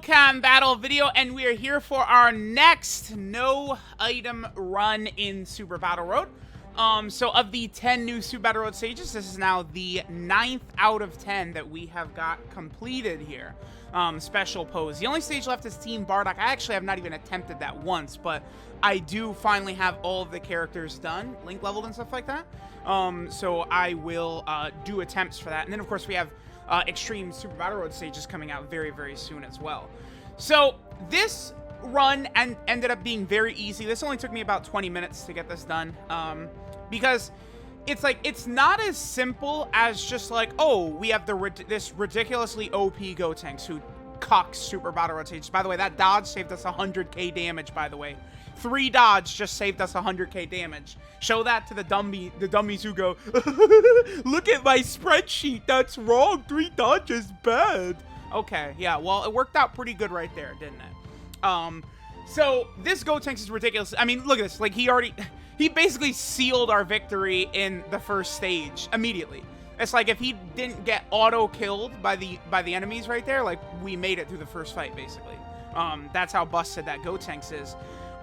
Dokkan battle video, and we are here for our next no item run in Super Battle Road. So of the 10 new Super Battle Road stages, this is now the 9th out of 10 that we have got completed here. Special pose. The only stage left is Team Bardock. I actually have not even attempted that once, but I do finally have all of the characters done, link leveled and stuff like that. So I will do attempts for that. And then of course we have Extreme Super Battle Road stages coming out very, very soon as well. So this run ended up being very easy. This only took me about 20 minutes to get this done, because it's like, it's not as simple as just like, oh, we have this ridiculously OP Gotenks who cucks Super Battle Road stages. By the way, that dodge saved us 100k damage, by the way. 3 dodge just saved us 100k damage. Show that to the dummies who go, look at my spreadsheet, that's wrong, 3 dodge is bad. Okay, yeah, well, it worked out pretty good right there, didn't it? So this Gotenks is ridiculous. I mean, look at this, like he basically sealed our victory in the first stage immediately. It's like if he didn't get auto-killed by the enemies right there, like we made it through the first fight, basically. That's how busted that Gotenks is.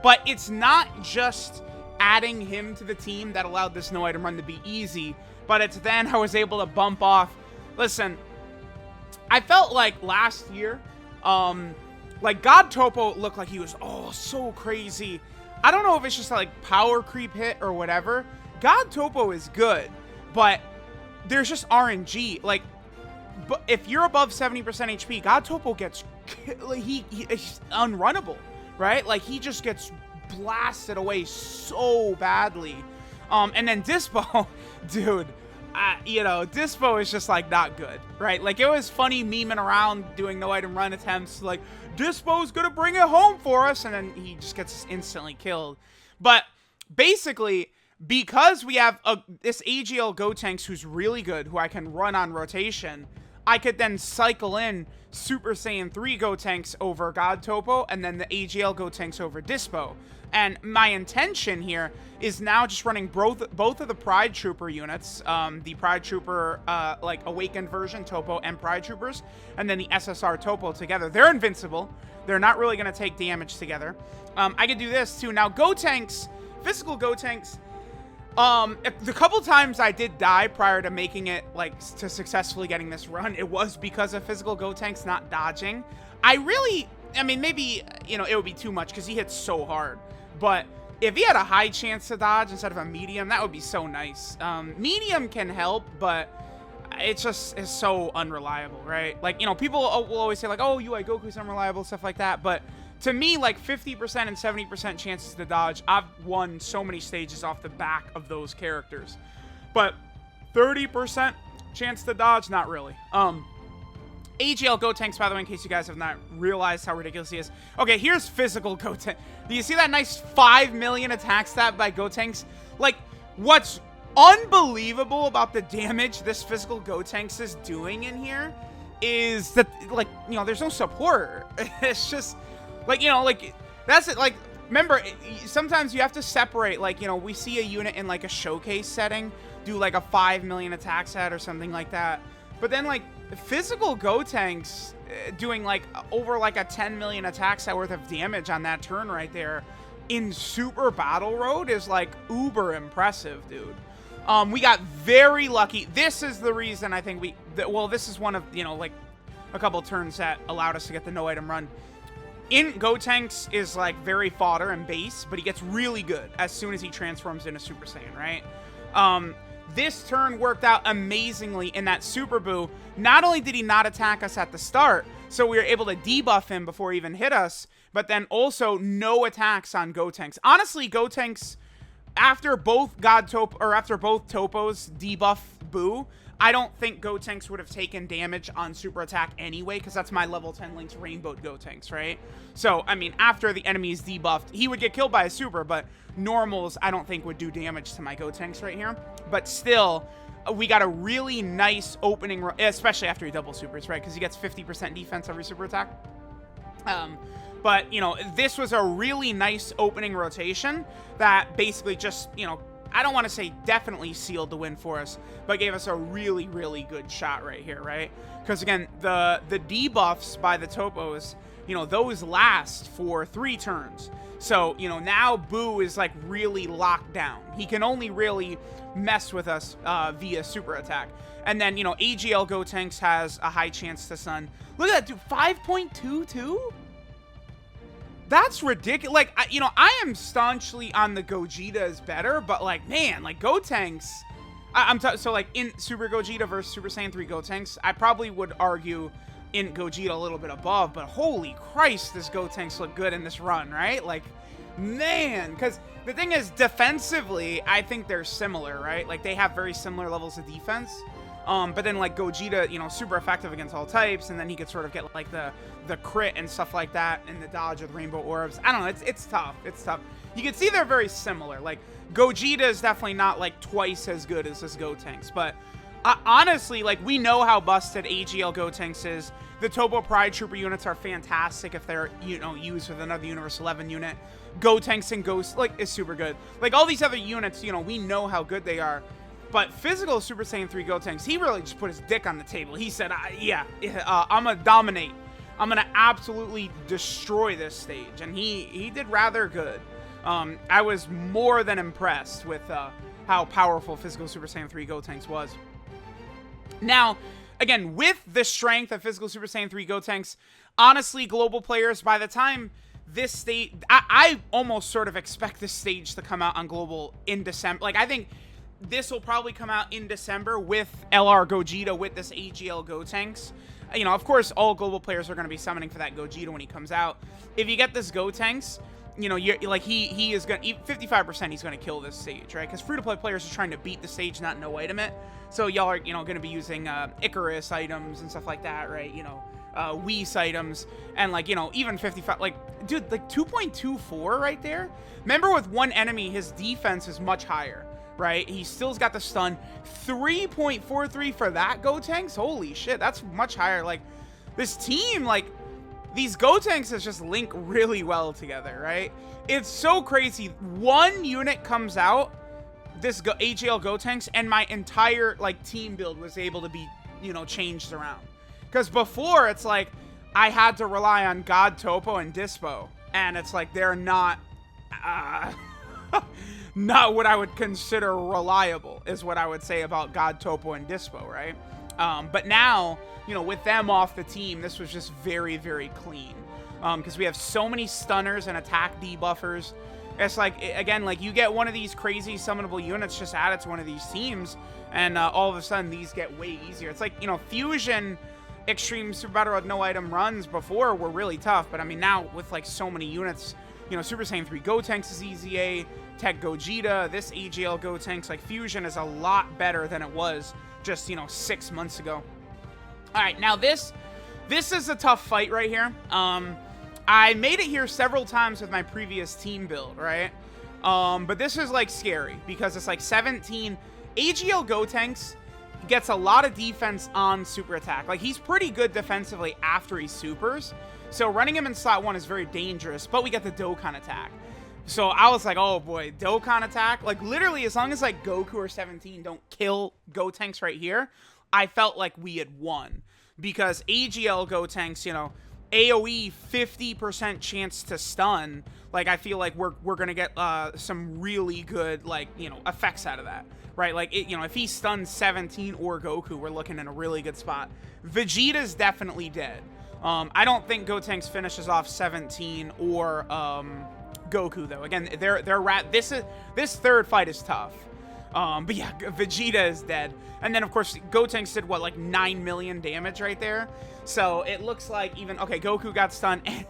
But it's not just adding him to the team that allowed this no item run to be easy, but it's then I was able to bump off. Listen, I felt like last year, like God Topo looked like he was, oh, so crazy. I don't know if it's just like power creep hit or whatever. God Topo is good, but there's just RNG. Like, but if you're above 70% HP, God Topo gets, like, he's unrunnable. Right? Like, he just gets blasted away so badly. And then Dispo, dude, you know, Dispo is just, like, not good, right? Like, it was funny memeing around doing no item run attempts, like, Dispo's gonna bring it home for us, and then he just gets instantly killed. But basically, because we have this AGL Gotenks who's really good, who I can run on rotation, I could then cycle in Super Saiyan 3 Gotenks over God Topo, and then the AGL Gotenks over Dispo. And my intention here is now just running both of the Pride Trooper units, the Pride Trooper, like, Awakened version, Topo, and Pride Troopers, and then the SSR Topo together. They're invincible. They're not really going to take damage together. I could do this, too. Now, Gotenks, physical Gotenks, the couple times I did die prior to making it, like, to successfully getting this run, it was because of physical Gotenks not dodging. I mean, maybe, you know, it would be too much because he hits so hard. But if he had a high chance to dodge instead of a medium, that would be so nice. Medium can help, but it's so unreliable, right? Like, you know, people will always say, like, oh, UI Goku's unreliable, stuff like that, but to me, like, 50% and 70% chances to dodge, I've won so many stages off the back of those characters. But 30% chance to dodge, not really. AGL Gotenks, by the way, in case you guys have not realized how ridiculous he is. Okay, here's physical Gotenks. Do you see that nice 5 million attack stat by Gotenks? Like, what's unbelievable about the damage this physical Gotenks is doing in here is that, like, you know, there's no support. It's just, like, you know, like, that's it. Like, remember, sometimes you have to separate, like, you know, we see a unit in, like, a showcase setting do, like, a 5 million attack stat or something like that. But then, like, physical Gotenks doing, like, over, like, a 10 million attack stat worth of damage on that turn right there in Super Battle Road is, like, uber impressive, dude. We got very lucky. This is the reason I think well, this is one of, you know, like, a couple turns that allowed us to get the no item run. Gotenks is, like, very fodder and base, but he gets really good as soon as he transforms into Super Saiyan, right? This turn worked out amazingly in that Super Boo. Not only did he not attack us at the start, so we were able to debuff him before he even hit us, but then also no attacks on Gotenks. Honestly, Gotenks, after both Topos debuff Boo, I don't think Gotenks would have taken damage on super attack anyway, because that's my level 10 Link's Rainbow Gotenks, right? So, I mean, after the enemy's debuffed, he would get killed by a super, but normals, I don't think, would do damage to my Gotenks right here. But still, we got a really nice opening, especially after he double supers, right? Because he gets 50% defense every super attack. But, you know, this was a really nice opening rotation that basically just, you know, I don't want to say definitely sealed the win for us, but gave us a really, really good shot right here, right? Because again, the debuffs by the Topos, you know, those last for 3 turns. So, you know, now Boo is like really locked down. He can only really mess with us via super attack. And then, you know, AGL Gotenks has a high chance to stun. Look at that, dude, 5.22? That's ridiculous. Like, you know, I am staunchly on the Gogeta is better, but like, man, like Gotenks, so like in Super Gogeta versus Super Saiyan 3 Gotenks, I probably would argue in Gogeta a little bit above, but holy Christ, this Gotenks look good in this run, right? Like, man, because the thing is, defensively, I think they're similar, right? Like, they have very similar levels of defense. But then, like, Gogeta, you know, super effective against all types, and then he could sort of get, like, the crit and stuff like that, and the dodge with Rainbow Orbs. I don't know, it's tough. It's tough. You can see they're very similar. Like, Gogeta is definitely not, like, twice as good as this Gotenks, but honestly, like, we know how busted AGL Gotenks is. The Topo Pride Trooper units are fantastic if they're, you know, used with another Universe 11 unit. Gotenks and Ghost, like, is super good. Like, all these other units, you know, we know how good they are. But physical Super Saiyan 3 Gotenks, he really just put his dick on the table. He said, yeah, I'm going to dominate. I'm going to absolutely destroy this stage. And he did rather good. I was more than impressed with how powerful physical Super Saiyan 3 Gotenks was. Now, again, with the strength of physical Super Saiyan 3 Gotenks, honestly, global players, by the time this stage, I almost sort of expect this stage to come out on global in December. Like, I think this will probably come out in December with LR Gogeta, with this AGL Gotenks. You know, of course, all global players are going to be summoning for that Gogeta when he comes out. If you get this Gotenks, you know, you're like, he is going to, 55% he's going to kill this stage, right? Because free-to-play players are trying to beat the stage, not no item it. So y'all are, you know, going to be using Icarus items and stuff like that, right? You know, Whis items, and like, you know, even 55, like, dude, like 2.24 right there. Remember, with one enemy, his defense is much higher, right? He still's got the stun. 3.43 for that Gotenks. Holy shit, that's much higher. Like, this team, like, these Gotenks just link really well together, right? It's so crazy. One unit comes out, this AGL Gotenks, and my entire, like, team build was able to be, you know, changed around. Because before, it's like, I had to rely on God Topo and Dispo, and it's like, they're not, not what I would consider reliable, is what I would say about God Topo and Dispo, right? But now, you know, with them off the team, this was just very, very clean. Because we have so many stunners and attack debuffers. It's like, again, like, you get one of these crazy summonable units just added to one of these teams, and all of a sudden, these get way easier. It's like, you know, Fusion Extreme Super Battle Road no item runs before were really tough, but I mean, now with, like, so many units, you know, Super Saiyan 3 Gotenks is EZA, Tech Gogeta, this AGL Gotenks, like, Fusion is a lot better than it was just, you know, 6 months ago. All right, now this is a tough fight right here. I made it here several times with my previous team build, right? But this is, like, scary because it's like 17 AGL Gotenks gets a lot of defense on super attack. Like, he's pretty good defensively after he supers, so running him in slot 1 is very dangerous, but we get the Dokkan attack. So I was like, oh boy, Dokkan attack. Like, literally, as long as, like, Goku or 17 don't kill Gotenks right here, I felt like we had won. Because AGL Gotenks, you know, AoE 50% chance to stun. Like, I feel like we're gonna get some really good, like, you know, effects out of that, right? Like, you know, if he stuns 17 or Goku, we're looking in a really good spot. Vegeta's definitely dead. I don't think Gotenks finishes off 17 or Goku, though. Again, this third fight is tough. But yeah, Vegeta is dead. And then, of course, Gotenks did, what, like 9 million damage right there? So it looks like even... Okay, Goku got stunned. And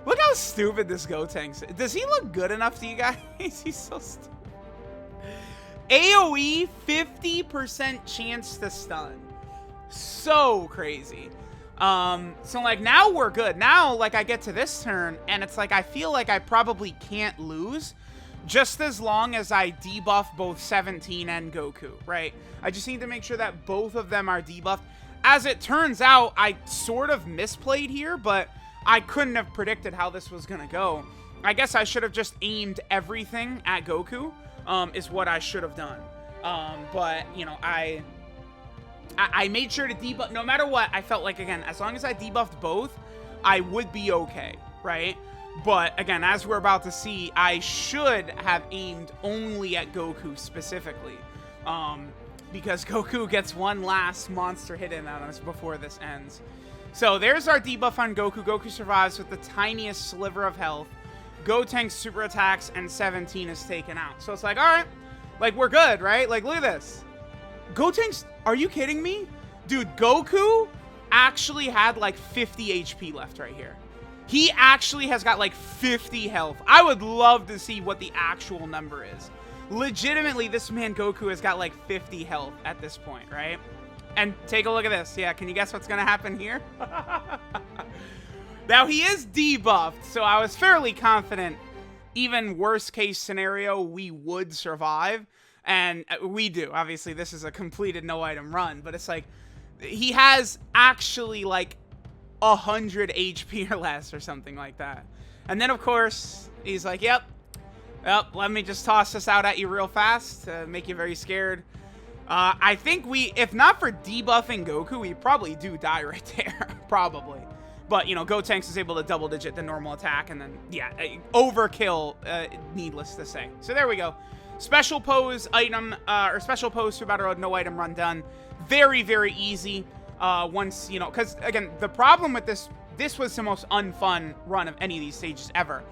look how stupid this Gotenks is. Does he look good enough to you guys? He's so stupid. AoE, 50% chance to stun. So crazy. So, like, now we're good. Now, like, I get to this turn, and it's like, I feel like I probably can't lose just as long as I debuff both 17 and Goku, right? I just need to make sure that both of them are debuffed. As it turns out, I sort of misplayed here, but I couldn't have predicted how this was going to go. I guess I should have just aimed everything at Goku. is what I should have done. But, you know, I made sure to debuff, no matter what, I felt like, again, as long as I debuffed both, I would be okay, right? But, again, as we're about to see, I should have aimed only at Goku specifically. Because Goku gets one last monster hit in on us before this ends. So there's our debuff on Goku. Goku survives with the tiniest sliver of health. Gotenks super attacks and 17 is taken out. So it's like, all right, like we're good, right? Like look at this. Gotenks, are you kidding me? Dude, Goku actually had like 50 HP left right here. He actually has got like 50 health. I would love to see what the actual number is. Legitimately, this man Goku has got like 50 health at this point, right? And take a look at this. Yeah, can you guess what's going to happen here? Now, he is debuffed, so I was fairly confident, even worst case scenario, we would survive. And we do. Obviously, this is a completed no-item run, but it's like, he has actually like 100 HP or less or something like that. And then, of course, he's like, yep, let me just toss this out at you real fast to make you very scared. I think if not for debuffing Goku, we probably do die right there. Probably. But, you know, Gotenks is able to double-digit the normal attack, and then, yeah, overkill, needless to say. So there we go. Special pose item, or special pose to Battle Road, no item run done. Very, very easy. Once, you know, because, again, the problem with this was the most unfun run of any of these stages ever.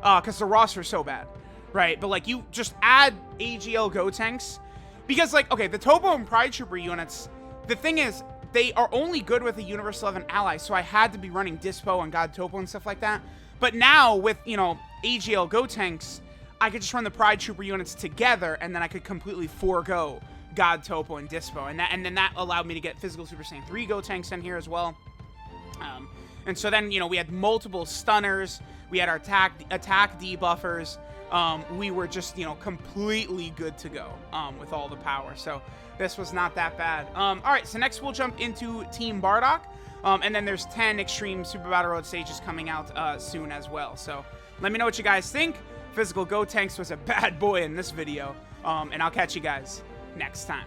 Because the roster's so bad. Right, but like you just add AGL Gotenks because like, okay, the Topo and Pride Trooper units, the thing is they are only good with a Universe 11 ally, so I had to be running Dispo and God Topo and stuff like that. But now with, you know, AGL Gotenks, I could just run the Pride Trooper units together and then I could completely forego God Topo and Dispo, and then that allowed me to get Physical Super Saiyan 3 Gotenks in here as well. And so then, you know, we had multiple stunners, we had our attack debuffers. We were just, you know, completely good to go with all the power. So this was not that bad. All right, so next we'll jump into Team Bardock. And then there's 10 Extreme Super Battle Road stages coming out soon as well. So let me know what you guys think. Physical Gotenks was a bad boy in this video. And I'll catch you guys next time.